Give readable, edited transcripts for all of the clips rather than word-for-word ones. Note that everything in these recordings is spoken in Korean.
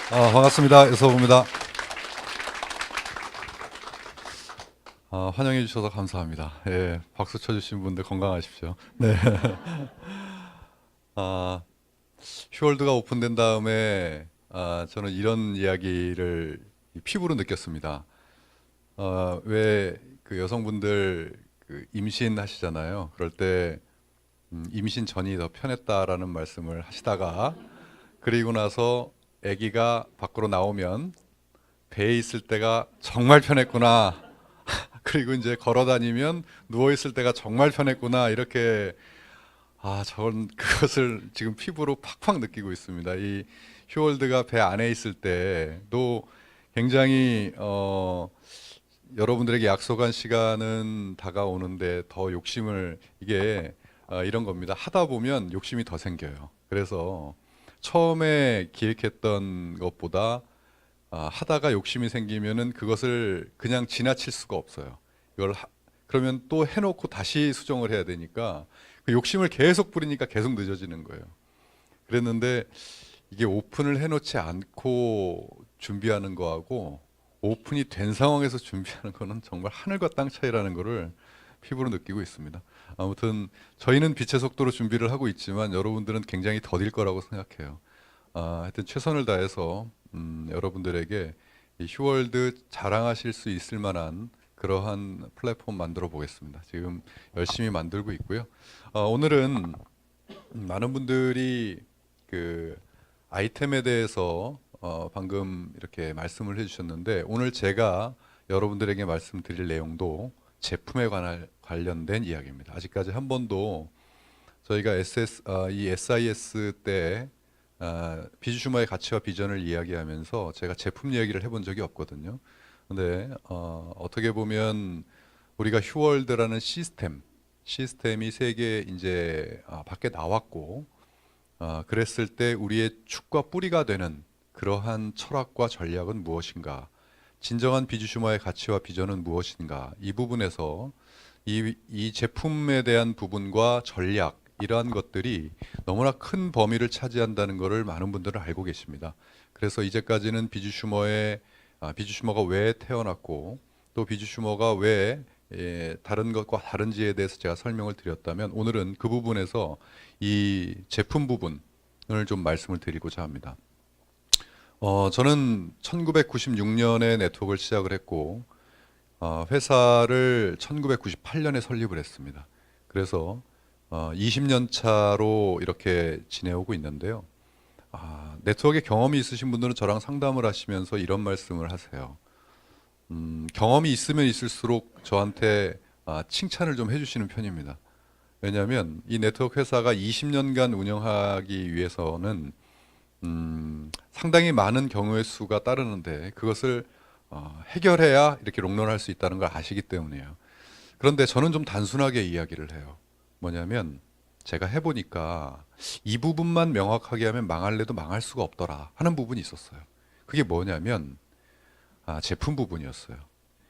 반갑습니다. 여서봅니다. 환영해 주셔서 감사합니다. 예, 박수 쳐주신 분들 건강하십시오. 네. 아, 휴월드가 오픈된 다음에 저는 이런 이야기를 피부로 느꼈습니다. 왜 그 여성분들 그 임신하시잖아요. 그럴 때 임신 전이 더 편했다라는 말씀을 하시다가 그리고 나서 아기가 밖으로 나오면 배에 있을 때가 정말 편했구나. 그리고 이제 걸어 다니면 누워 있을 때가 정말 편했구나. 이렇게 저는 그것을 지금 피부로 팍팍 느끼고 있습니다. 이 휴월드가 배 안에 있을 때도 굉장히 여러분들에게 약속한 시간은 다가오는데 더 욕심을 이게 이런 겁니다. 하다 보면 욕심이 더 생겨요. 그래서 처음에 기획했던 것보다 하다가 욕심이 생기면은 그것을 그냥 지나칠 수가 없어요. 그러면 또 해놓고 다시 수정을 해야 되니까 그 욕심을 계속 부리니까 계속 늦어지는 거예요. 그랬는데 이게 오픈을 해놓지 않고 준비하는 거하고 오픈이 된 상황에서 준비하는 거는 정말 하늘과 땅 차이라는 거를 피부로 느끼고 있습니다. 아무튼 저희는 빛의 속도로 준비를 하고 있지만 여러분들은 굉장히 더딜 거라고 생각해요. 하여튼 최선을 다해서 여러분들에게 이 휴월드 자랑하실 수 있을 만한 그러한 플랫폼 만들어 보겠습니다. 지금 열심히 만들고 있고요. 오늘은 많은 분들이 그 아이템에 대해서 방금 이렇게 말씀을 해주셨는데 오늘 제가 여러분들에게 말씀드릴 내용도 제품에 관련된 이야기입니다. 아직까지 한 번도 저희가 이 SIS 때 비주슈머의 가치와 비전을 이야기하면서 제가 제품 이야기를 해본 적이 없거든요. 근데 어떻게 보면 우리가 휴월드라는 시스템이 세계 이제 밖에 나왔고 그랬을 때 우리의 축과 뿌리가 되는 그러한 철학과 전략은 무엇인가? 진정한 비주슈머의 가치와 비전은 무엇인가? 이 부분에서 이 제품에 대한 부분과 전략 이러한 것들이 너무나 큰 범위를 차지한다는 것을 많은 분들은 알고 계십니다. 그래서 이제까지는 비주슈머가 왜 태어났고 또 비주슈머가 왜 다른 것과 다른지에 대해서 제가 설명을 드렸다면 오늘은 그 부분에서 이 제품 부분을 좀 말씀을 드리고자 합니다. 저는 1996년에 네트워크를 시작을 했고 회사를 1998년에 설립을 했습니다. 그래서 20년 차로 이렇게 지내오고 있는데요. 네트워크에 경험이 있으신 분들은 저랑 상담을 하시면서 이런 말씀을 하세요. 경험이 있으면 있을수록 저한테 칭찬을 좀 해주시는 편입니다. 왜냐하면 이 네트워크 회사가 20년간 운영하기 위해서는 상당히 많은 경우의 수가 따르는데 그것을 해결해야 이렇게 롱런할 수 있다는 걸 아시기 때문이에요. 그런데 저는 좀 단순하게 이야기를 해요. 뭐냐면 제가 해보니까 이 부분만 명확하게 하면 망할래도 망할 수가 없더라 하는 부분이 있었어요. 그게 뭐냐면 제품 부분이었어요.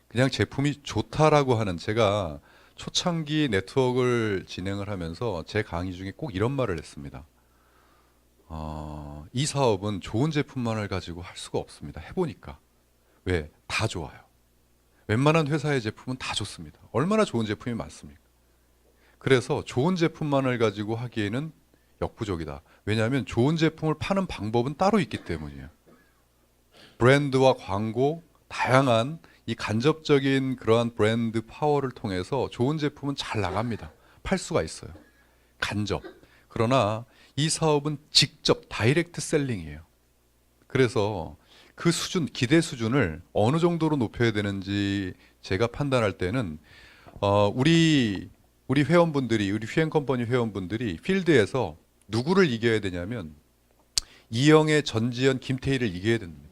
그냥 제품이 좋다라고 하는 제가 초창기 네트워크를 진행을 하면서 제 강의 중에 꼭 이런 말을 했습니다. 이 사업은 좋은 제품만을 가지고 할 수가 없습니다. 해보니까. 왜? 다 좋아요. 웬만한 회사의 제품은 다 좋습니다. 얼마나 좋은 제품이 많습니까? 그래서 좋은 제품만을 가지고 하기에는 역부족이다. 왜냐하면 좋은 제품을 파는 방법은 따로 있기 때문이에요. 브랜드와 광고, 다양한 이 간접적인 그러한 브랜드 파워를 통해서 좋은 제품은 잘 나갑니다. 팔 수가 있어요. 간접. 그러나 이 사업은 직접 다이렉트 셀링이에요. 그래서 그 수준, 기대 수준을 어느 정도로 높여야 되는지 제가 판단할 때는 우리 회원분들이, 우리 휘행컴퍼니 회원분들이 필드에서 누구를 이겨야 되냐면 이영애, 전지현, 김태희를 이겨야 됩니다.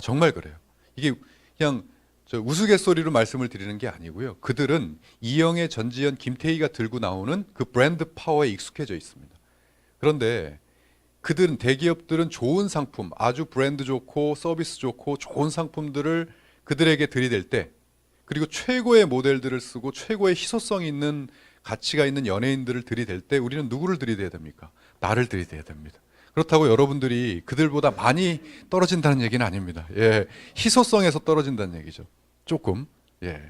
정말 그래요. 이게 그냥 우스갯소리로 말씀을 드리는 게 아니고요. 그들은 이영애, 전지현, 김태희가 들고 나오는 그 브랜드 파워에 익숙해져 있습니다. 그런데 대기업들은 좋은 상품, 아주 브랜드 좋고 서비스 좋고 좋은 상품들을 그들에게 들이댈 때 그리고 최고의 모델들을 쓰고 최고의 희소성 있는 가치가 있는 연예인들을 들이댈 때 우리는 누구를 들이대야 됩니까? 나를 들이대야 됩니다. 그렇다고 여러분들이 그들보다 많이 떨어진다는 얘기는 아닙니다. 예, 희소성에서 떨어진다는 얘기죠. 조금. 예.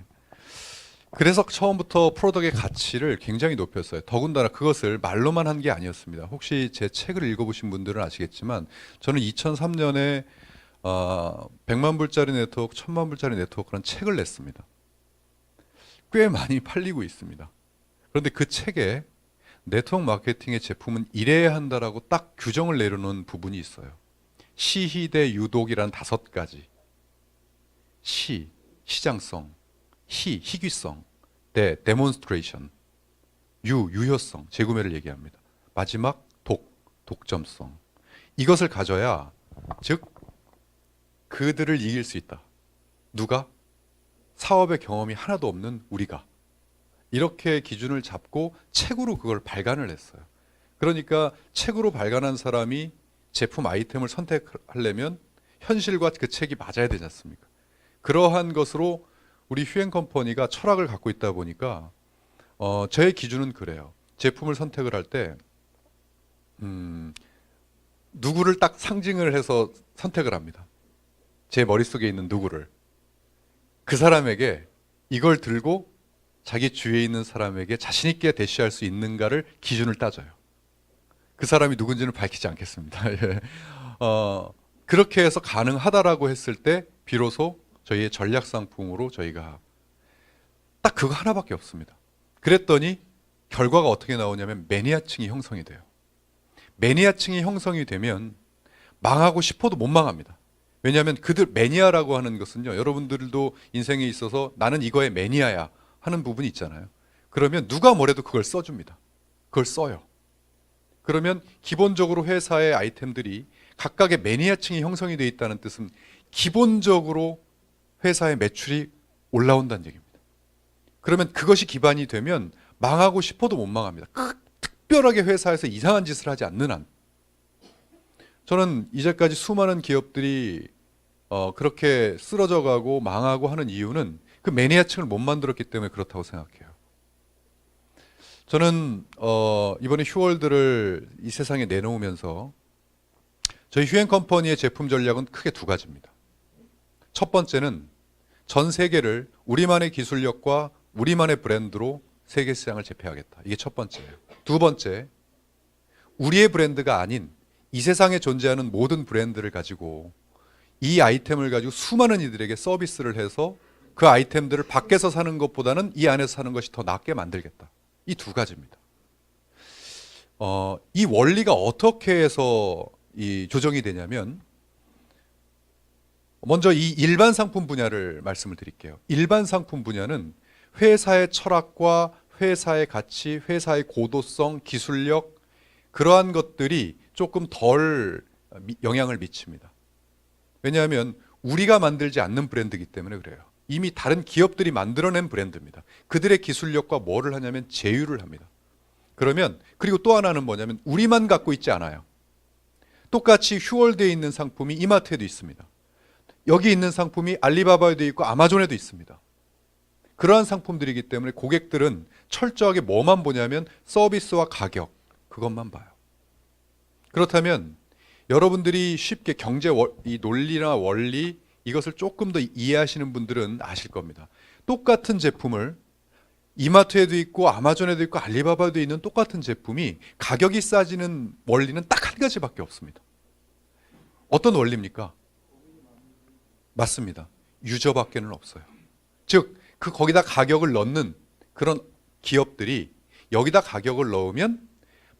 그래서 처음부터 프로덕트의 가치를 굉장히 높였어요. 더군다나 그것을 말로만 한 게 아니었습니다. 혹시 제 책을 읽어보신 분들은 아시겠지만 저는 2003년에 100만 불짜리 네트워크, 1000만 불짜리 네트워크라는 책을 냈습니다. 꽤 많이 팔리고 있습니다. 그런데 그 책에 네트워크 마케팅의 제품은 이래야 한다라고 딱 규정을 내려놓은 부분이 있어요. 시희대 유독이란 5가지. 시, 시장성, 희귀성, 데몬스트레이션, 유효성, 재구매를 얘기합니다. 마지막 독점성. 이것을 가져야 즉 그들을 이길 수 있다. 누가? 사업의 경험이 하나도 없는 우리가. 이렇게 기준을 잡고 책으로 그걸 발간을 했어요. 그러니까 책으로 발간한 사람이 제품 아이템을 선택하려면 현실과 그 책이 맞아야 되지 않습니까? 그러한 것으로 우리 휴행 컴퍼니가 철학을 갖고 있다 보니까 제 기준은 그래요. 제품을 선택을 할 때 누구를 딱 상징을 해서 선택을 합니다. 제 머릿속에 있는 누구를. 그 사람에게 이걸 들고 자기 주위에 있는 사람에게 자신 있게 대시할 수 있는가를 기준을 따져요. 그 사람이 누군지는 밝히지 않겠습니다. 예. 그렇게 해서 가능하다라고 했을 때 비로소 저희의 전략 상품으로 저희가 딱 그거 하나밖에 없습니다. 그랬더니 결과가 어떻게 나오냐면 매니아층이 형성이 돼요. 매니아층이 형성이 되면 망하고 싶어도 못 망합니다. 왜냐하면 그들 매니아라고 하는 것은요, 여러분들도 인생에 있어서 나는 이거의 매니아야 하는 부분이 있잖아요. 그러면 누가 뭐래도 그걸 써줍니다. 그걸 써요. 그러면 기본적으로 회사의 아이템들이 각각의 매니아층이 형성이 되어 있다는 뜻은 기본적으로 회사의 매출이 올라온다는 얘기입니다. 그러면 그것이 기반이 되면 망하고 싶어도 못 망합니다. 특별하게 회사에서 이상한 짓을 하지 않는 한. 저는 이제까지 수많은 기업들이 그렇게 쓰러져 가고 망하고 하는 이유는 그 매니아층을 못 만들었기 때문에 그렇다고 생각해요. 저는 이번에 휴월드를 이 세상에 내놓으면서 저희 휴행 컴퍼니의 제품 전략은 크게 2가지입니다. 첫 번째는 전 세계를 우리만의 기술력과 우리만의 브랜드로 세계 시장을 제패하겠다. 이게 첫 번째예요. 2번째, 우리의 브랜드가 아닌 이 세상에 존재하는 모든 브랜드를 가지고 이 아이템을 가지고 수많은 이들에게 서비스를 해서 그 아이템들을 밖에서 사는 것보다는 이 안에서 사는 것이 더 낫게 만들겠다. 이 2가지입니다. 이 원리가 어떻게 해서 조정이 되냐면, 먼저 이 일반 상품 분야를 말씀을 드릴게요. 일반 상품 분야는 회사의 철학과 회사의 가치, 회사의 고도성, 기술력, 그러한 것들이 조금 덜 영향을 미칩니다. 왜냐하면 우리가 만들지 않는 브랜드이기 때문에 그래요. 이미 다른 기업들이 만들어낸 브랜드입니다. 그들의 기술력과 뭐를 하냐면 제휴를 합니다. 그러면 그리고 또 하나는 뭐냐면 우리만 갖고 있지 않아요. 똑같이 휴월드에 있는 상품이 이마트에도 있습니다. 여기 있는 상품이 알리바바에도 있고 아마존에도 있습니다. 그러한 상품들이기 때문에 고객들은 철저하게 뭐만 보냐면 서비스와 가격, 그것만 봐요. 그렇다면 여러분들이 쉽게 경제 이 논리나 원리 이것을 조금 더 이해하시는 분들은 아실 겁니다. 똑같은 제품을 이마트에도 있고 아마존에도 있고 알리바바에도 있는 똑같은 제품이 가격이 싸지는 원리는 딱 한 가지밖에 없습니다. 어떤 원리입니까? 맞습니다. 유저밖에는 없어요. 즉, 거기다 가격을 넣는 그런 기업들이 여기다 가격을 넣으면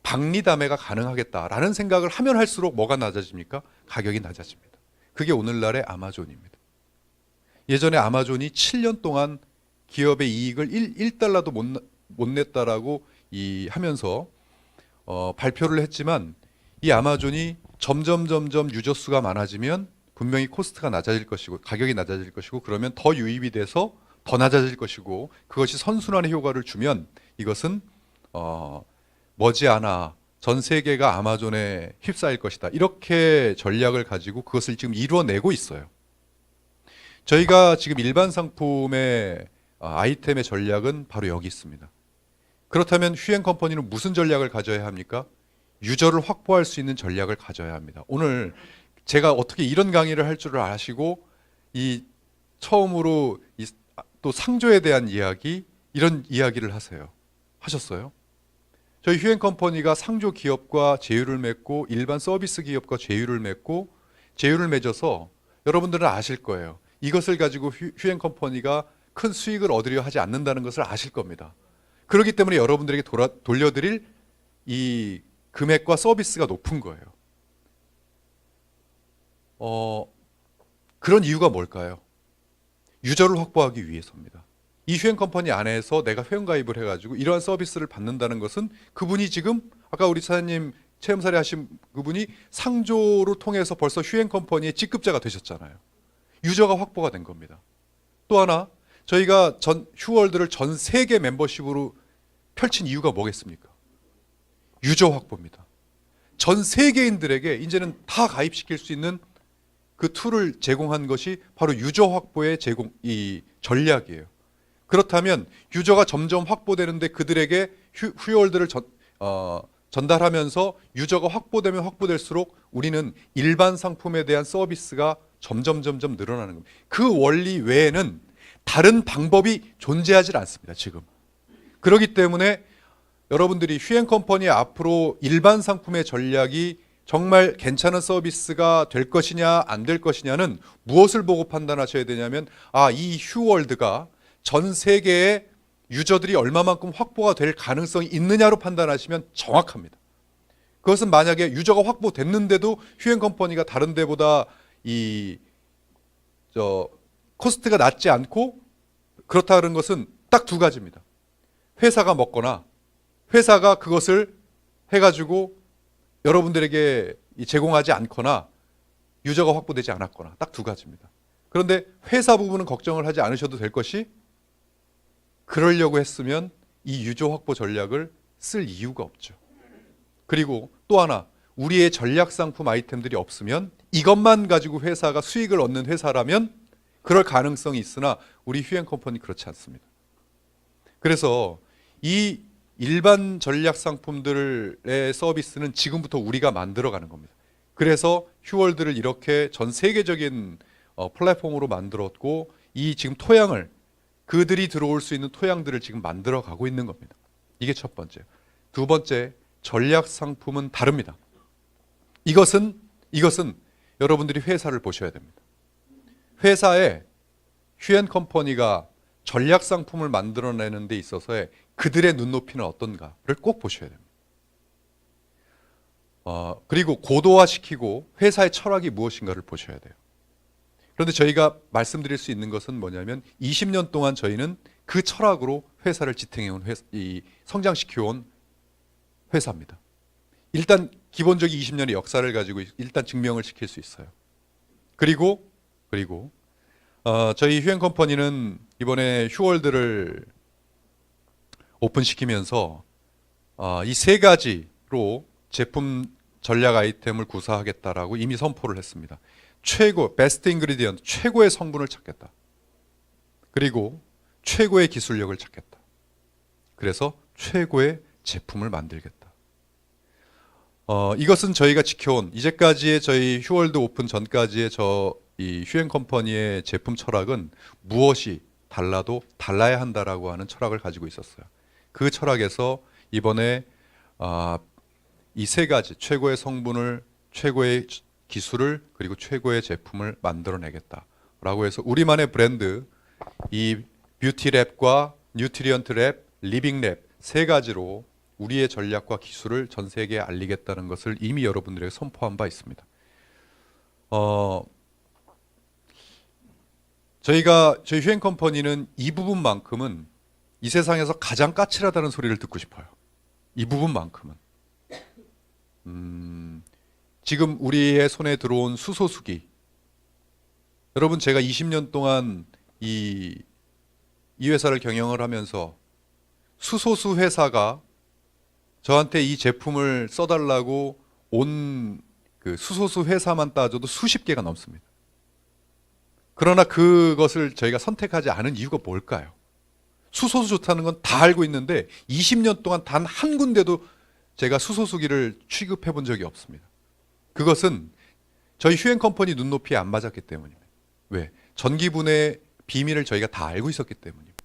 박리담회가 가능하겠다라는 생각을 하면 할수록 뭐가 낮아집니까? 가격이 낮아집니다. 그게 오늘날의 아마존입니다. 예전에 아마존이 7년 동안 기업의 이익을 1달러도 못 냈다라고 하면서 발표를 했지만, 이 아마존이 점점 유저 수가 많아지면 분명히 코스트가 낮아질 것이고 가격이 낮아질 것이고 그러면 더 유입이 돼서 더 낮아질 것이고 그것이 선순환의 효과를 주면 이것은 머지않아 전 세계가 아마존에 휩싸일 것이다. 이렇게 전략을 가지고 그것을 지금 이루어내고 있어요. 저희가 지금 일반 상품의 아이템의 전략은 바로 여기 있습니다. 그렇다면 휴행 컴퍼니는 무슨 전략을 가져야 합니까? 유저를 확보할 수 있는 전략을 가져야 합니다. 오늘 제가 어떻게 이런 강의를 할 줄을 아시고 이 처음으로 또 상조에 대한 이야기, 이런 이야기를 하셨어요? 저희 휴앤컴퍼니가 상조 기업과 제휴를 맺고 일반 서비스 기업과 제휴를 맺고 제휴를 맺어서 여러분들은 아실 거예요. 이것을 가지고 휴앤컴퍼니가 큰 수익을 얻으려 하지 않는다는 것을 아실 겁니다. 그렇기 때문에 여러분들에게 돌려드릴 이 금액과 서비스가 높은 거예요. 그런 이유가 뭘까요? 유저를 확보하기 위해서입니다. 이 휴앤컴퍼니 안에서 내가 회원가입을 해가지고 이러한 서비스를 받는다는 것은 그분이 지금 아까 우리 사장님 체험 사례 하신 그분이 상조를 통해서 벌써 휴앤컴퍼니의 직급자가 되셨잖아요. 유저가 확보가 된 겁니다. 또 하나 저희가 휴월드를 전 세계 멤버십으로 펼친 이유가 뭐겠습니까? 유저 확보입니다. 전 세계인들에게 이제는 다 가입시킬 수 있는 그 툴을 제공한 것이 바로 유저 확보의 이 전략이에요. 그렇다면 유저가 점점 확보되는데 그들에게 휴월드를 전달하면서 유저가 확보되면 확보될수록 우리는 일반 상품에 대한 서비스가 점점 늘어나는 겁니다. 그 원리 외에는 다른 방법이 존재하지 않습니다. 지금. 그렇기 때문에 여러분들이 휴앤컴퍼니의 앞으로 일반 상품의 전략이 정말 괜찮은 서비스가 될 것이냐 안 될 것이냐는 무엇을 보고 판단하셔야 되냐면 이 휴월드가 전 세계의 유저들이 얼마만큼 확보가 될 가능성이 있느냐로 판단하시면 정확합니다. 그것은 만약에 유저가 확보됐는데도 휴앤컴퍼니가 다른 데보다 코스트가 낮지 않고 그렇다는 것은 딱 두 가지입니다. 회사가 먹거나 회사가 그것을 해가지고 여러분들에게 제공하지 않거나 유저가 확보되지 않았거나 딱 두 가지입니다. 그런데 회사 부분은 걱정을 하지 않으셔도 될 것이 그러려고 했으면 이 유저 확보 전략을 쓸 이유가 없죠. 그리고 또 하나 우리의 전략 상품 아이템들이 없으면 이것만 가지고 회사가 수익을 얻는 회사라면 그럴 가능성이 있으나 우리 휴앤컴퍼니 그렇지 않습니다. 그래서 이 일반 전략 상품들의 서비스는 지금부터 우리가 만들어가는 겁니다. 그래서 휴월드를 이렇게 전 세계적인 플랫폼으로 만들었고 이 지금 토양을 그들이 들어올 수 있는 토양들을 지금 만들어가고 있는 겁니다. 이게 첫 번째. 두 번째, 전략 상품은 다릅니다. 이것은 여러분들이 회사를 보셔야 됩니다. 회사에 휴앤컴퍼니가 전략 상품을 만들어내는 데 있어서의 그들의 눈높이는 어떤가를 꼭 보셔야 됩니다. 그리고 고도화시키고 회사의 철학이 무엇인가를 보셔야 돼요. 그런데 저희가 말씀드릴 수 있는 것은 뭐냐면 20년 동안 저희는 그 철학으로 회사를 지탱해온 성장시켜온 회사입니다. 일단 기본적인 20년의 역사를 가지고 일단 증명을 시킬 수 있어요. 그리고 저희 휴앤컴퍼니는 이번에 휴월드를 오픈시키면서 이 세 가지로 제품 전략 아이템을 구사하겠다라고 이미 선포를 했습니다. 베스트 인그리디언트, 최고의 성분을 찾겠다. 그리고 최고의 기술력을 찾겠다. 그래서 최고의 제품을 만들겠다. 이것은 저희가 지켜온 이제까지의 저희 휴월드 오픈 전까지의 이 휴앤컴퍼니의 제품 철학은 무엇이 달라도 달라야 한다라고 하는 철학을 가지고 있었어요. 그 철학에서 이번에 이 세 가지 최고의 성분을, 최고의 기술을, 그리고 최고의 제품을 만들어내겠다라고 해서 우리만의 브랜드 이 뷰티랩과 뉴트리언트랩, 리빙랩 세 가지로 우리의 전략과 기술을 전 세계에 알리겠다는 것을 이미 여러분들에게 선포한 바 있습니다. 저희 휴앤컴퍼니는 이 부분만큼은 이 세상에서 가장 까칠하다는 소리를 듣고 싶어요. 이 부분만큼은. 지금 우리의 손에 들어온 수소수기. 여러분 제가 20년 동안 이 회사를 경영을 하면서 수소수 회사가 저한테 이 제품을 써달라고 온 그 수소수 회사만 따져도 수십 개가 넘습니다. 그러나 그것을 저희가 선택하지 않은 이유가 뭘까요? 수소수 좋다는 건 다 알고 있는데 20년 동안 단 한 군데도 제가 수소수기를 취급해 본 적이 없습니다. 그것은 저희 휴행 컴퍼니 눈높이에 안 맞았기 때문입니다. 왜? 전기분해 비밀을 저희가 다 알고 있었기 때문입니다.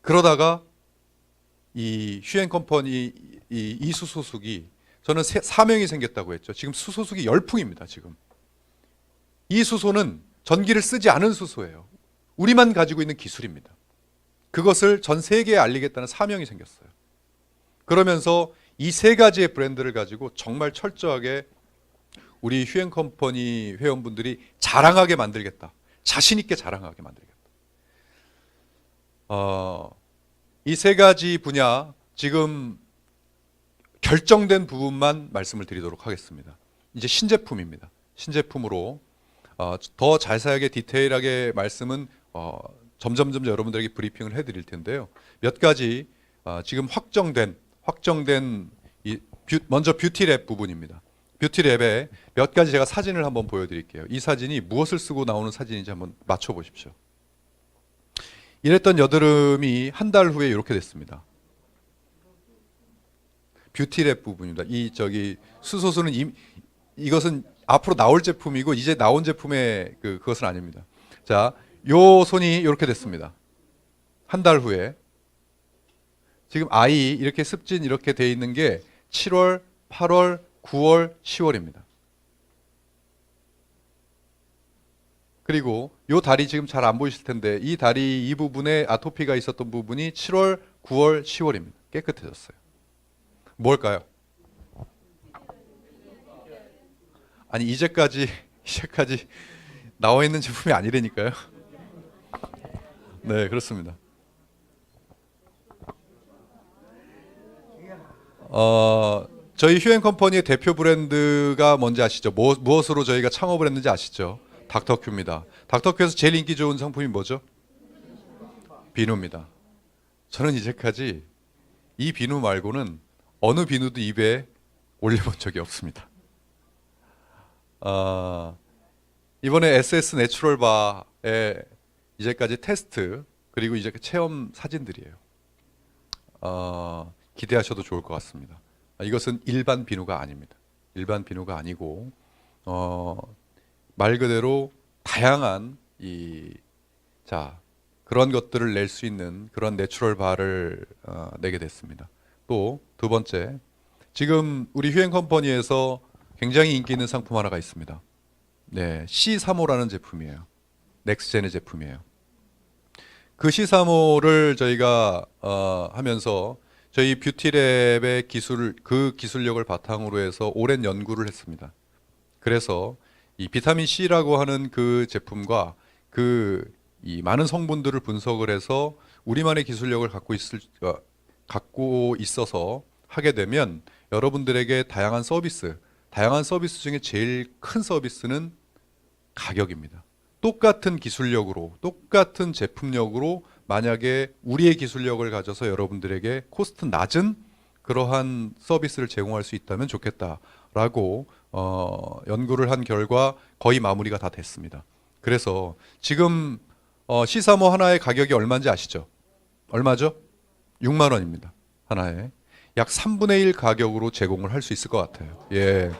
그러다가 이 휴행 컴퍼니 이 수소수기, 저는 사명이 생겼다고 했죠. 지금 수소수기 열풍입니다. 지금 이 수소는 전기를 쓰지 않은 수소예요. 우리만 가지고 있는 기술입니다. 그것을 전 세계에 알리겠다는 사명이 생겼어요. 그러면서 이 세 가지의 브랜드를 가지고 정말 철저하게 우리 휴행 컴퍼니 회원분들이 자랑하게 만들겠다. 자신 있게 자랑하게 만들겠다. 이 세 가지 분야 지금 결정된 부분만 말씀을 드리도록 하겠습니다. 이제 신제품입니다. 신제품으로 더 자세하게 디테일하게 말씀은 점점 여러분들에게 브리핑을 해드릴 텐데요. 몇 가지 지금 확정된 먼저 뷰티랩 부분입니다. 뷰티랩에 몇 가지 제가 사진을 한번 보여드릴게요. 이 사진이 무엇을 쓰고 나오는 사진인지 한번 맞춰보십시오. 이랬던 여드름이 한 달 후에 이렇게 됐습니다. 뷰티랩 부분입니다. 수소수는 이것은 앞으로 나올 제품이고 이제 나온 제품의 그것은 아닙니다. 자, 요 손이 이렇게 됐습니다. 한 달 후에. 지금 아이 이렇게 습진 이렇게 돼 있는 게 7월, 8월, 9월, 10월입니다. 그리고 요 다리 지금 잘 안 보이실 텐데 이 다리 이 부분에 아토피가 있었던 부분이 7월, 9월, 10월입니다. 깨끗해졌어요. 뭘까요? 아니 이제까지 나와 있는 제품이 아니라니까요. 네, 그렇습니다. 저희 휴행 컴퍼니의 대표 브랜드가 뭔지 아시죠? 무엇으로 저희가 창업을 했는지 아시죠? 닥터큐입니다. 닥터큐에서 제일 인기 좋은 상품이 뭐죠? 비누입니다. 저는 이제까지 이 비누 말고는 어느 비누도 입에 올려본 적이 없습니다. 이번에 SS 내추럴 바의 이제까지 테스트 그리고 이제 체험 사진들이에요. 기대하셔도 좋을 것 같습니다. 이것은 일반 비누가 아닙니다. 일반 비누가 아니고 말 그대로 다양한 그런 것들을 낼 수 있는 그런 내추럴 바를 내게 됐습니다. 또 두 번째, 지금 우리 휴행 컴퍼니에서 굉장히 인기 있는 상품 하나가 있습니다. 네, C3호라는 제품이에요. 넥스젠의 제품이에요. 그 C3호를 저희가 하면서 저희 뷰티랩의 그 기술력을 바탕으로 해서 오랜 연구를 했습니다. 그래서 이 비타민 C라고 하는 그 제품과 이 많은 성분들을 분석을 해서 우리만의 기술력을 갖고 있어서 하게 되면 여러분들에게 다양한 서비스 중에 제일 큰 서비스는 가격입니다. 똑같은 기술력으로, 똑같은 제품력으로 만약에 우리의 기술력을 가져서 여러분들에게 코스트 낮은 그러한 서비스를 제공할 수 있다면 좋겠다라고 연구를 한 결과 거의 마무리가 다 됐습니다. 그래서 지금 C3호 하나의 가격이 얼마인지 아시죠? 얼마죠? 6만 원입니다. 하나에. 약 3분의 1 가격으로 제공을 할 수 있을 것 같아요. 예.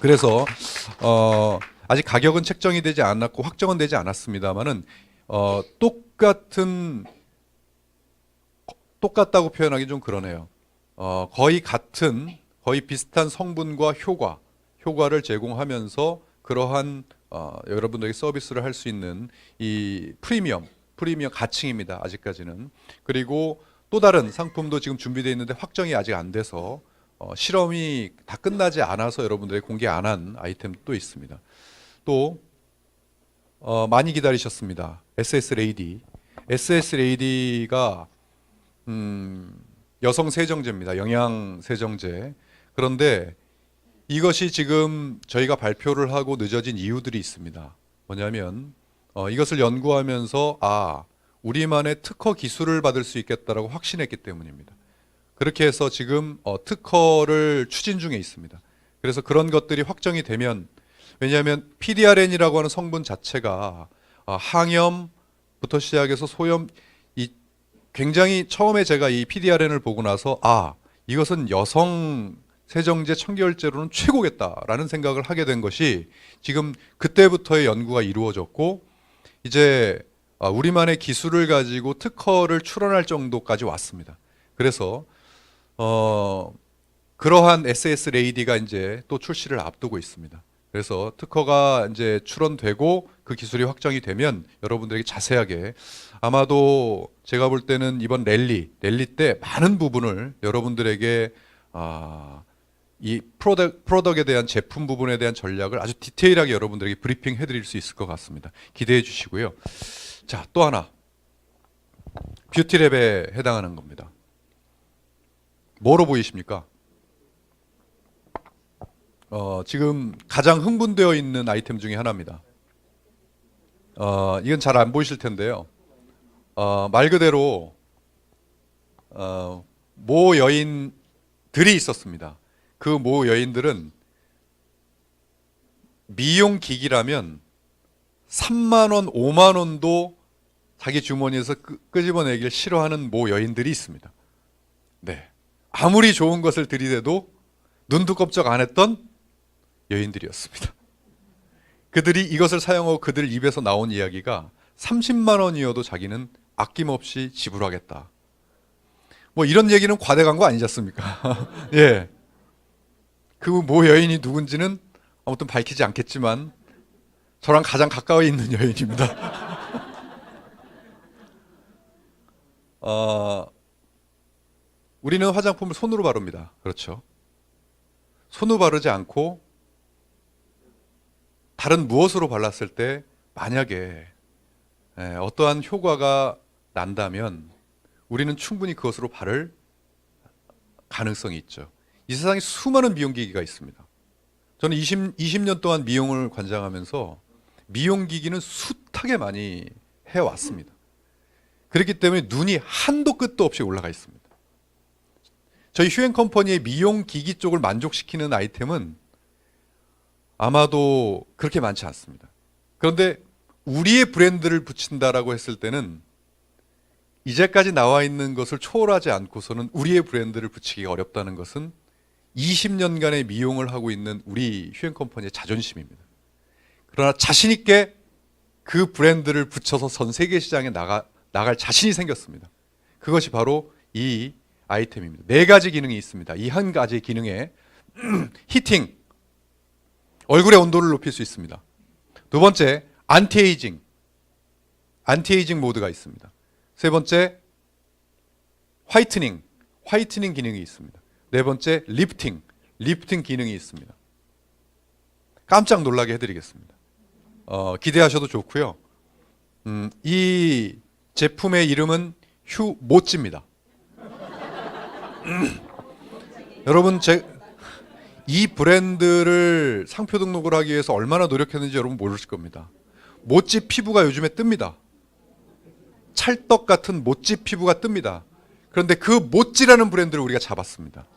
그래서 아직 가격은 책정이 되지 않았고 확정은 되지 않았습니다만은 똑같다고 표현하기 좀 그러네요. 거의 비슷한 성분과 효과를 제공하면서 그러한 여러분들에게 서비스를 할 수 있는 이 프리미엄 가칭입니다. 아직까지는. 그리고 또 다른 상품도 지금 준비되어 있는데 확정이 아직 안 돼서 실험이 다 끝나지 않아서 여러분들에게 공개 안 한 아이템도 있습니다. 또 많이 기다리셨습니다. SS 레이디. SS 레이디가 여성 세정제입니다. 영양 세정제. 그런데 이것이 지금 저희가 발표를 하고 늦어진 이유들이 있습니다. 뭐냐면 이것을 연구하면서 우리만의 특허 기술을 받을 수 있겠다라고 확신했기 때문입니다. 그렇게 해서 지금 특허를 추진 중에 있습니다. 그래서 그런 것들이 확정이 되면, 왜냐하면 PDRN이라고 하는 성분 자체가 항염부터 시작해서 소염, 굉장히 처음에 제가 이 PDRN을 보고 나서 이것은 여성 세정제 청결제로는 최고겠다라는 생각을 하게 된 것이 지금 그때부터의 연구가 이루어졌고 이제 우리만의 기술을 가지고 특허를 출원할 정도까지 왔습니다. 그래서 그러한 SS 레이디가 이제 또 출시를 앞두고 있습니다. 그래서 특허가 이제 출원되고 그 기술이 확정이 되면 여러분들에게 자세하게 아마도 제가 볼 때는 이번 랠리 때 많은 부분을 여러분들에게 이 프로덕트에 대한 제품 부분에 대한 전략을 아주 디테일하게 여러분들에게 브리핑 해드릴 수 있을 것 같습니다. 기대해 주시고요. 자, 또 하나 뷰티랩에 해당하는 겁니다. 뭐로 보이십니까? 지금 가장 흥분되어 있는 아이템 중에 하나입니다. 이건 잘 안 보이실 텐데요. 말 그대로 모 여인들이 있었습니다. 그 모 여인들은 미용 기기라면 3만 원, 5만 원도 자기 주머니에서 끄집어내길 싫어하는 모 여인들이 있습니다. 네, 아무리 좋은 것을 들이대도 눈도 꼼짝 안 했던 여인들이었습니다. 그들이 이것을 사용하고 그들 입에서 나온 이야기가 30만 원이어도 자기는 아낌없이 지불하겠다. 뭐 이런 얘기는 과대광 거 아니지 않습니까? 예. 그 모 여인이 누군지는 아무튼 밝히지 않겠지만 저랑 가장 가까이 있는 여인입니다. 우리는 화장품을 손으로 바릅니다. 그렇죠. 손으로 바르지 않고 다른 무엇으로 발랐을 때 만약에 어떠한 효과가 난다면 우리는 충분히 그것으로 바를 가능성이 있죠. 이 세상에 수많은 미용기기가 있습니다. 저는 20년 동안 미용을 관장하면서 미용기기는 숱하게 많이 해왔습니다. 그렇기 때문에 눈이 한도 끝도 없이 올라가 있습니다. 저희 휴앤컴퍼니의 미용기기 쪽을 만족시키는 아이템은 아마도 그렇게 많지 않습니다. 그런데 우리의 브랜드를 붙인다라고 했을 때는 이제까지 나와 있는 것을 초월하지 않고서는 우리의 브랜드를 붙이기가 어렵다는 것은 20년간의 미용을 하고 있는 우리 휴앤컴퍼니의 자존심입니다. 그러나 자신 있게 그 브랜드를 붙여서 전 세계 시장에 나갈 자신이 생겼습니다. 그것이 바로 이 아이템입니다. 4가지 기능이 있습니다. 이 한 가지 기능에 히팅, 얼굴의 온도를 높일 수 있습니다. 두 번째, 안티에이징 모드가 있습니다. 세 번째, 화이트닝 기능이 있습니다. 네 번째, 리프팅 기능이 있습니다. 깜짝 놀라게 해드리겠습니다. 기대하셔도 좋고요. 이 제품의 이름은 휴모찌입니다. 여러분, 이 브랜드를 상표 등록을 하기 위해서 얼마나 노력했는지 여러분 모르실 겁니다. 모찌 피부가 요즘에 뜹니다. 찰떡 같은 모찌 피부가 뜹니다. 그런데 그 모찌라는 브랜드를 우리가 잡았습니다.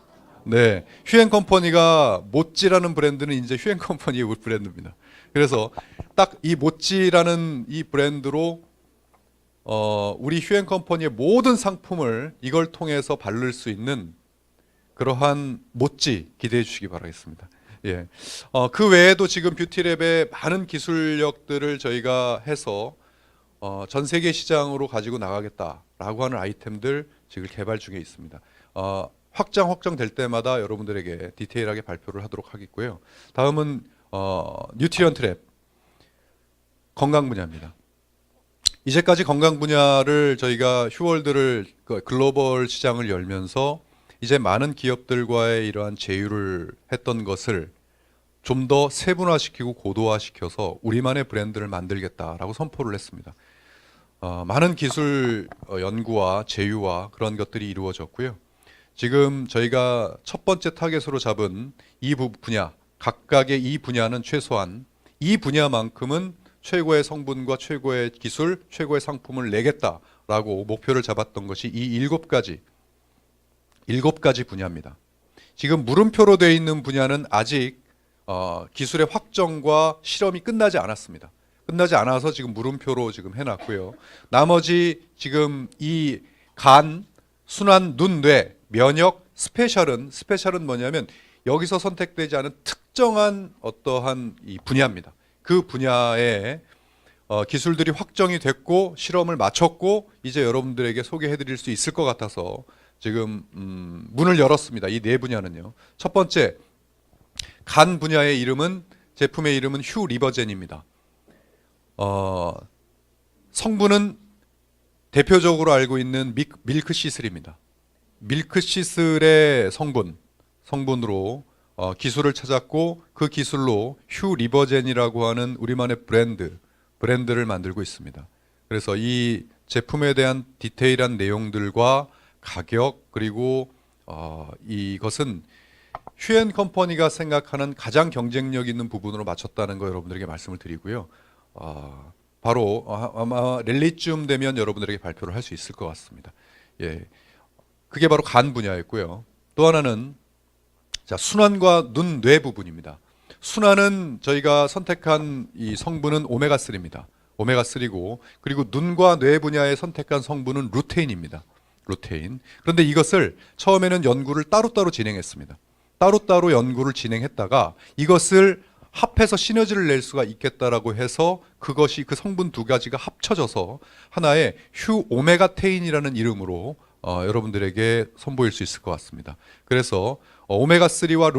네, 휴앤컴퍼니가 모찌라는 브랜드는 이제 휴앤컴퍼니의 브랜드입니다. 그래서 딱 이 모찌라는 이 브랜드로 우리 휴앤컴퍼니의 모든 상품을 이걸 통해서 바를 수 있는 그러한 모찌 기대해 주시기 바라겠습니다. 예. 그 외에도 지금 뷰티랩에 많은 기술력들을 저희가 해서 전 세계 시장으로 가지고 나가겠다라고 하는 아이템들 지금 개발 중에 있습니다. 확정될 때마다 여러분들에게 디테일하게 발표를 하도록 하겠고요. 다음은 뉴트리언트 랩, 건강 분야입니다. 이제까지 건강 분야를 저희가 휴월드를 글로벌 시장을 열면서 이제 많은 기업들과의 이러한 제휴를 했던 것을 좀 더 세분화시키고 고도화시켜서 우리만의 브랜드를 만들겠다라고 선포를 했습니다. 많은 기술 연구와 제휴와 그런 것들이 이루어졌고요. 지금 저희가 첫 번째 타겟으로 잡은 이 분야, 각각의 이 분야는 최소한 이 분야만큼은 최고의 성분과 최고의 기술, 최고의 상품을 내겠다라고 목표를 잡았던 것이 이 7가지 분야입니다. 지금 물음표로 되어 있는 분야는 아직 기술의 확정과 실험이 끝나지 않았습니다. 끝나지 않아서 지금 물음표로 지금 해놨고요. 나머지 지금 이 간, 순환, 눈, 뇌, 면역, 스페셜은 뭐냐면 여기서 선택되지 않은 특정한 어떠한 이 분야입니다. 그 분야에 기술들이 확정이 됐고 실험을 마쳤고 이제 여러분들에게 소개해드릴 수 있을 것 같아서 지금 문을 열었습니다. 이 네 분야는요. 첫 번째, 간 분야의 제품의 이름은 휴 리버젠입니다. 성분은 대표적으로 알고 있는 밀크시슬입니다. 밀크시슬의 성분으로 기술을 찾았고 그 기술로 휴 리버젠이라고 하는 우리만의 브랜드를 만들고 있습니다. 그래서 이 제품에 대한 디테일한 내용들과 가격 그리고 이것은 휴앤컴퍼니가 생각하는 가장 경쟁력 있는 부분으로 맞췄다는 거 여러분들에게 말씀을 드리고요. 바로 아마 랠리쯤 되면 여러분들에게 발표를 할 수 있을 것 같습니다. 예, 그게 바로 간 분야였고요. 또 하나는 자, 순환과 눈, 뇌 부분입니다. 순환은 저희가 선택한 이 성분은 오메가3입니다. 오메가3고 그리고 눈과 뇌 분야에 선택한 성분은 루테인입니다. 루테인. 그런데 이것을 처음에는 연구를 따로따로 진행했습니다. 따로따로 연구를 진행했다가 이것을 합해서 시너지를 낼 수가 있겠다라고 해서 그것이 그 성분 두 가지가 합쳐져서 하나의 휴 오메가테인이라는 이름으로 여러분들에게 선보일 수 있을 것 같습니다. 그래서 오메가3와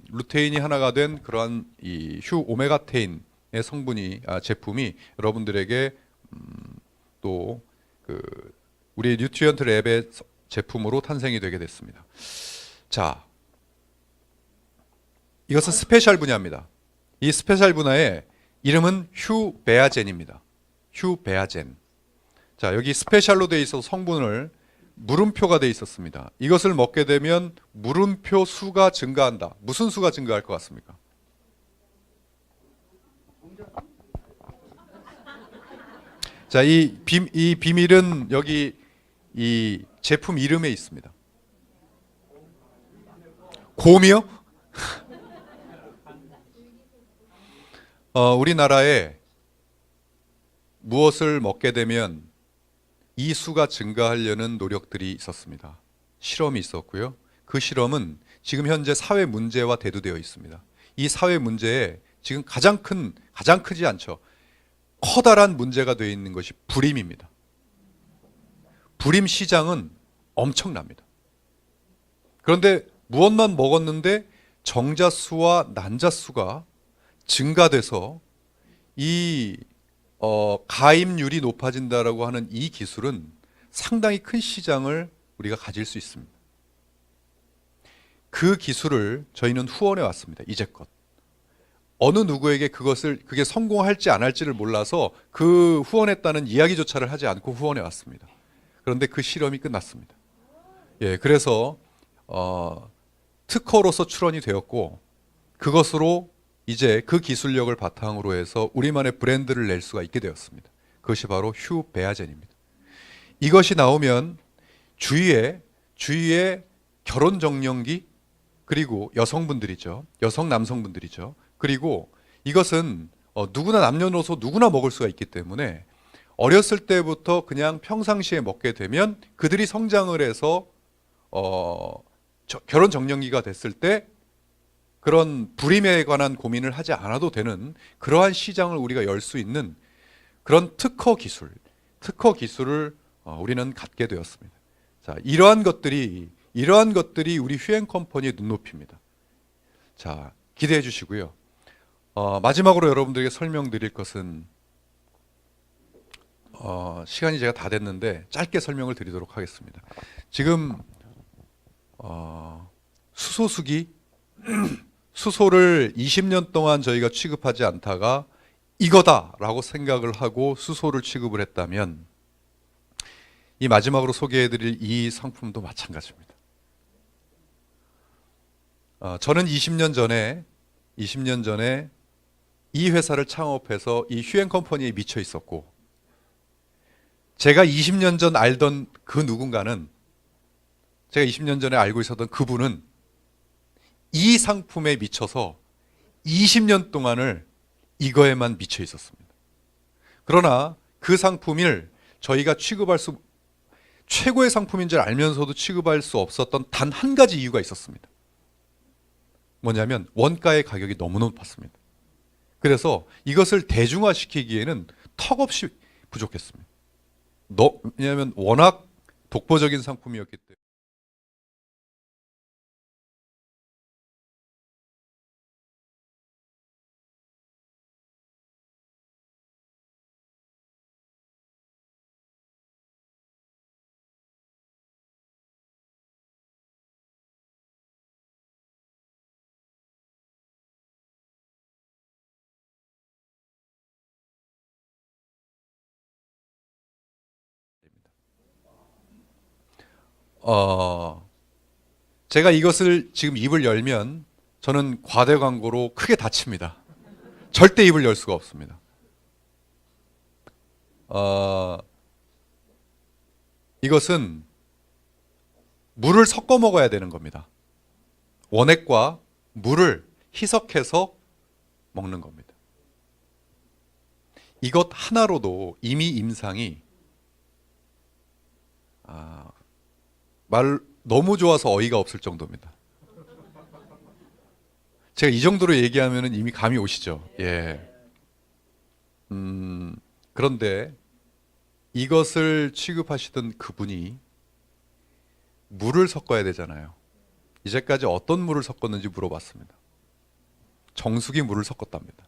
루테인이 하나가 된 그러한 이 휴 오메가테인의 제품이 여러분들에게 또 우리 뉴트리언트 랩의 제품으로 탄생이 되게 됐습니다. 자, 이것은 스페셜 분야입니다. 이 스페셜 분야의 이름은 휴베아젠입니다. 휴베아젠. 자, 여기 스페셜로 되어 있어서 성분을 물음표가 되어 있었습니다. 이것을 먹게 되면 물음표 수가 증가한다. 무슨 수가 증가할 것 같습니까? 자, 이 비밀은 여기 이 제품 이름에 있습니다. 곰이요? 우리나라에 무엇을 먹게 되면 이 수가 증가하려는 노력들이 있었습니다. 실험이 있었고요. 그 실험은 지금 현재 사회 문제와 대두되어 있습니다. 이 사회 문제에 지금 가장 크지 않죠. 커다란 문제가 되어 있는 것이 불임입니다. 불임 시장은 엄청납니다. 그런데 무엇만 먹었는데 정자수와 난자수가 증가돼서 이 가임률이 높아진다라고 하는 이 기술은 상당히 큰 시장을 우리가 가질 수 있습니다. 그 기술을 저희는 후원해 왔습니다. 이제껏. 어느 누구에게 그게 성공할지 안 할지를 몰라서 그 후원했다는 이야기조차를 하지 않고 후원해 왔습니다. 그런데 그 실험이 끝났습니다. 예, 그래서 특허로서 출원이 되었고 그것으로 이제 그 기술력을 바탕으로 해서 우리만의 브랜드를 낼 수가 있게 되었습니다. 그것이 바로 휴베아젠입니다. 이것이 나오면 주위에 결혼 정년기 그리고 여성분들이죠. 남성분들이죠. 그리고 이것은 누구나 남녀노소 누구나 먹을 수가 있기 때문에 어렸을 때부터 그냥 평상시에 먹게 되면 그들이 성장을 해서 결혼 정년기가 됐을 때 그런 불임에 관한 고민을 하지 않아도 되는 그러한 시장을 우리가 열 수 있는 그런 특허 기술을 우리는 갖게 되었습니다. 자, 이러한 것들이 우리 휴앤컴퍼니의 눈높이입니다. 자, 기대해 주시고요. 마지막으로 여러분들에게 설명드릴 것은 시간이 제가 다 됐는데 짧게 설명을 드리도록 하겠습니다. 지금 수소를 20년 동안 저희가 취급하지 않다가 이거다라고 생각을 하고 수소를 취급을 했다면 이 마지막으로 소개해드릴 이 상품도 마찬가지입니다. 저는 20년 전에 이 회사를 창업해서 이 휴앤컴퍼니에 미쳐 있었고 제가 20년 전 알던 그 누군가는 제가 20년 전에 알고 있었던 그분은 이 상품에 미쳐서 20년 동안을 이거에만 미쳐 있었습니다. 그러나 그 상품을 저희가 최고의 상품인 줄 알면서도 취급할 수 없었던 단 한 가지 이유가 있었습니다. 뭐냐면 원가의 가격이 너무 높았습니다. 그래서 이것을 대중화시키기에는 턱없이 부족했습니다. 왜냐하면 워낙 독보적인 상품이었기 때문에. 제가 이것을 지금 입을 열면 저는 과대 광고로 크게 다칩니다. 절대 입을 열 수가 없습니다. 이것은 물을 섞어 먹어야 되는 겁니다. 원액과 물을 희석해서 먹는 겁니다. 이것 하나로도 이미 임상이 말 너무 좋아서 어이가 없을 정도입니다. 제가 이 정도로 얘기하면 이미 감이 오시죠. 예. 그런데 이것을 취급하시던 그분이 물을 섞어야 되잖아요. 이제까지 어떤 물을 섞었는지 물어봤습니다. 정수기 물을 섞었답니다.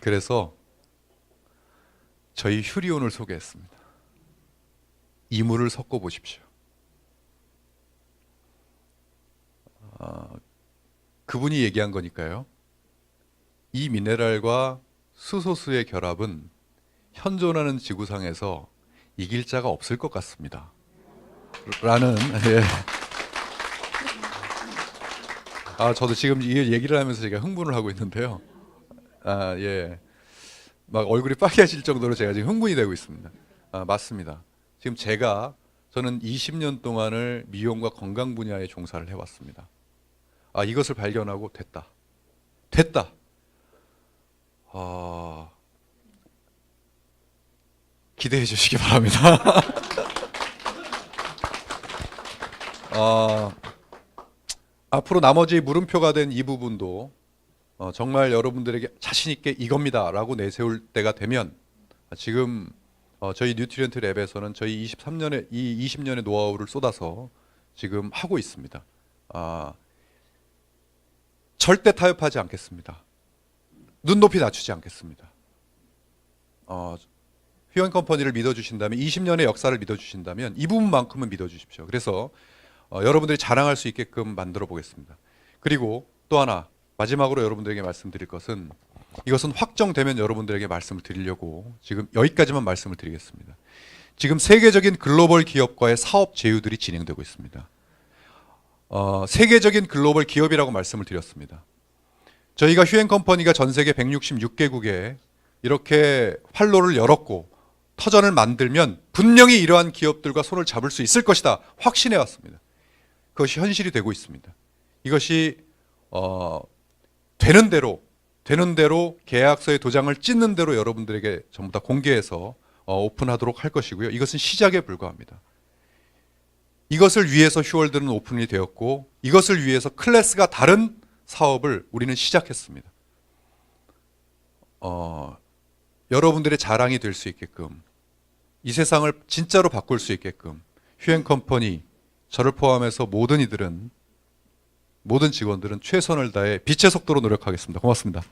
그래서 저희 휴리온을 소개했습니다. 이 물을 섞어 보십시오. 그분이 얘기한 거니까요. 이 미네랄과 수소수의 결합은 현존하는 지구상에서 이길 자가 없을 것 같습니다. 라는 예. 저도 지금 이 얘기를 하면서 제가 흥분을 하고 있는데요. 예. 막 얼굴이 빨개질 정도로 제가 지금 흥분이 되고 있습니다. 맞습니다. 지금 저는 20년 동안을 미용과 건강 분야에 종사를 해왔습니다. 이것을 발견하고 됐다. 기대해 주시기 바랍니다. 앞으로 나머지 물음표가 된 이 부분도 정말 여러분들에게 자신 있게 이겁니다 라고 내세울 때가 되면 지금 저희 뉴트리언트 랩에서는 저희 20년의 노하우를 쏟아서 지금 하고 있습니다. 절대 타협하지 않겠습니다. 눈높이 낮추지 않겠습니다. 휴원컴퍼니를 믿어주신다면, 20년의 역사를 믿어주신다면 이 부분만큼은 믿어주십시오. 그래서 여러분들이 자랑할 수 있게끔 만들어 보겠습니다. 그리고 또 하나 마지막으로 여러분들에게 말씀드릴 것은, 이것은 확정되면 여러분들에게 말씀을 드리려고 지금 여기까지만 말씀을 드리겠습니다. 지금 세계적인 글로벌 기업과의 사업 제휴들이 진행되고 있습니다. 세계적인 글로벌 기업이라고 말씀을 드렸습니다. 저희가 휴엔컴퍼니가 전 세계 166개국에 이렇게 활로를 열었고 터전을 만들면 분명히 이러한 기업들과 손을 잡을 수 있을 것이다 확신해 왔습니다. 그것이 현실이 되고 있습니다. 이것이 되는 대로 계약서에 도장을 찍는 대로 여러분들에게 전부 다 공개해서 오픈하도록 할 것이고요. 이것은 시작에 불과합니다. 이것을 위해서 휴월드는 오픈이 되었고, 이것을 위해서 클래스가 다른 사업을 우리는 시작했습니다. 여러분들의 자랑이 될 수 있게끔, 이 세상을 진짜로 바꿀 수 있게끔 휴엔컴퍼니, 저를 포함해서 모든 직원들은 최선을 다해 빛의 속도로 노력하겠습니다. 고맙습니다.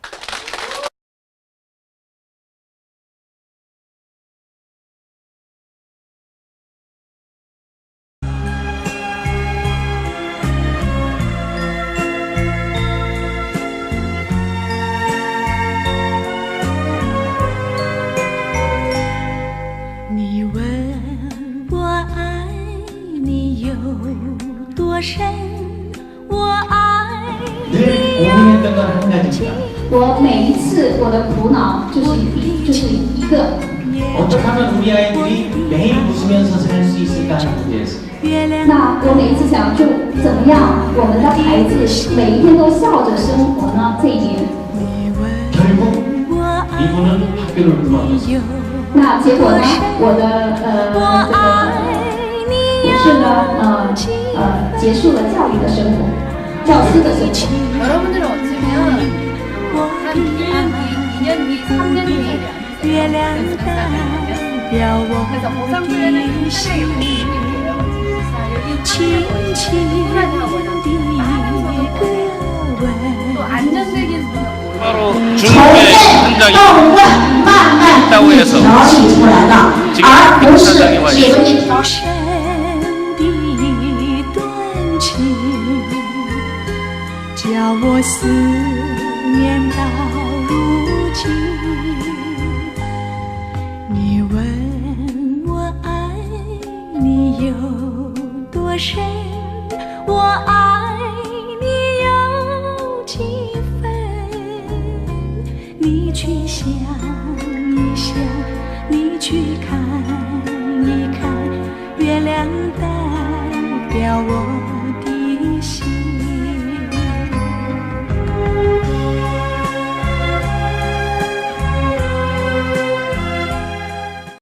늘 고민했던 건 한 가지입니다. 我每一次我的苦恼就是一个 어떻게 하면 우리 아이들이 매일 웃으면서 지낼 수 있을까 하는 문제였습니다. 那我每一次想就怎么样我们的孩子每一天都笑着生活呢？这一点， 결국 이분은 학교를 그만뒀습니다. 那结果呢？我的这个也是呢结束了教育的生活，教师的生活。 여러분들은 어쩌면 한 1년 뒤, 2년 뒤, 3년 뒤에 그래서 보상주에는 상당히 분위기예요. 또 안전되게 바로 중국의 현장이 있다고 해서 지금 현장에 와 있습니다. 叫我思念到如今。你问我爱你有多深，我爱你有几分？你去想一想，你去看一看，月亮代表我。